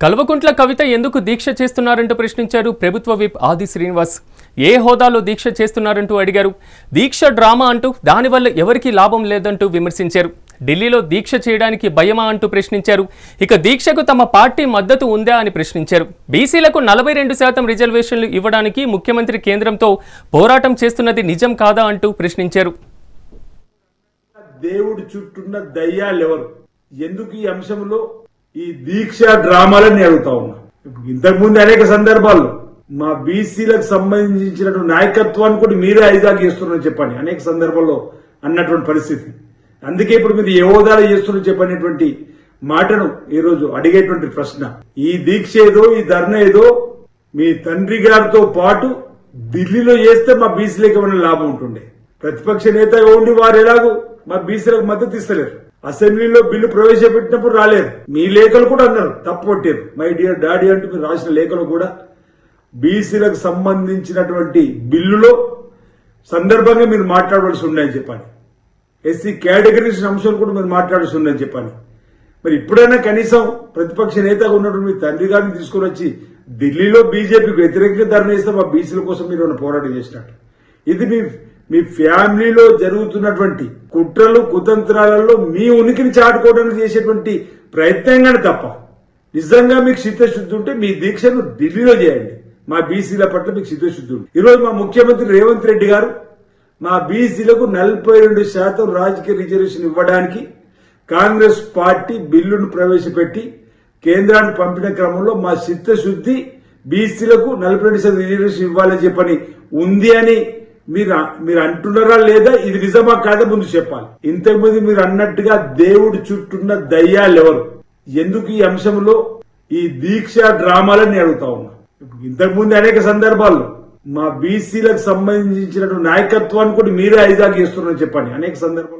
కల్వకుంట్ల కవిత ఎందుకు దీక్ష చేస్తున్నారంటూ ప్రశ్నించారు ప్రభుత్వ విప్ ఆది శ్రీనివాస్. ఏ హోదాలో దీక్ష చేస్తున్నారంటూ అడిగారు. దీక్ష డ్రామా అంటూ దానివల్ల ఎవరికీ లాభం లేదంటూ విమర్శించారు. ఢిల్లీలో దీక్ష చేయడానికి భయమా అంటూ ప్రశ్నించారు. ఇక దీక్షకు తమ పార్టీ మద్దతు ఉందా అని ప్రశ్నించారు. బీసీలకు 42% రిజర్వేషన్లు ఇవ్వడానికి ముఖ్యమంత్రి కేంద్రంతో పోరాటం చేస్తున్నది నిజం కాదా అంటూ ప్రశ్నించారు. దేవుడి చుట్టూన్న దయ్యాలెవరు? ఎందుకు ఈ అంశంలో ఈ దీక్ష డ్రామాలని అడుగుతా ఉన్నా. ఇంతకుముందు అనేక సందర్భాల్లో మా బీసీలకు సంబంధించిన నాయకత్వాన్ని కూడా మీరే ఐజాక్ చేస్తున్నారని చెప్పండి అనేక సందర్భాల్లో అన్నటువంటి పరిస్థితి. అందుకే ఇప్పుడు మీరు ఏ హోదాలో చేస్తున్నారని చెప్పనేటువంటి మాటను ఈరోజు అడిగేటువంటి ప్రశ్న. ఈ దీక్ష ఏదో ఈ ధర్నా ఏదో మీ తండ్రి గారితో పాటు ఢిల్లీలో చేస్తే మా బీసీలకు ఏమైనా లాభం ఉంటుండే. ప్రతిపక్ష నేతగా ఉండి వారు ఎలాగో మా బీసీలకు మద్దతు ఇస్తలేరు. అసెంబ్లీలో బిల్లు ప్రవేశపెట్టినప్పుడు రాలేరు. మీ లేఖలు కూడా అన్నారు, తప్పు పట్టారు. మై డియర్ డాడీ అంటూ మీరు రాసిన లేఖలు కూడా బీసీలకు సంబంధించినటువంటి బిల్లులో సందర్భంగా మీరు మాట్లాడవలసి ఉన్నాయని చెప్పాలి. ఎస్సీ కేటగిరీస్ అంశాలు కూడా మీరు మాట్లాడాల్సి ఉందని చెప్పాలి. మరి ఇప్పుడైనా కనీసం ప్రతిపక్ష నేతగా ఉన్నటువంటి మీ తండ్రి గారిని తీసుకుని వచ్చి ఢిల్లీలో బీజేపీకి వ్యతిరేకంగా ధర్నా చేస్తే మా బీసీల కోసం మీరు ఏమైనా పోరాటం చేసినట్టు. ఇది మీ ఫ్యామిలీలో జరుగుతున్నటువంటి కుట్రలు కుతంత్రాలలో మీ ఉనికిని చాటుకోవడానికి చేసేటువంటి ప్రయత్నంగానే తప్ప నిజంగా మీకు చిత్తశుద్ధి ఉంటే మీ దీక్షను ఢిల్లీలో చేయండి. మా బీసీల పట్ల మీకు చిత్తశుద్ధి ఉంది. ఈరోజు మా ముఖ్యమంత్రి రేవంత్ రెడ్డి గారు మా బీసీలకు 42% రాజకీయ రిజర్వేషన్ ఇవ్వడానికి కాంగ్రెస్ పార్టీ బిల్లును ప్రవేశపెట్టి కేంద్రానికి పంపిన క్రమంలో మా చిత్తశుద్ధి బీసీలకు 42% రిజర్వేషన్ ఇవ్వాలని చెప్పని ఉంది అని మీరు అంటున్నారా లేదా? ఇది నిజమా కాదా ముందు చెప్పాలి. ఇంతకుముందు మీరు అన్నట్టుగా దేవుడి చుట్టూన్న దయ్యాలెవరు? ఎందుకు ఈ అంశంలో ఈ దీక్ష డ్రామాలని అడుగుతా ఉన్నా. ఇంతకుముందు అనేక సందర్భాల్లో మా బీసీలకు సంబంధించిన నాయకత్వాన్ని కూడా మీరే ఐజాక్ చేస్తున్నారని చెప్పండి అనేక సందర్భాల్లో.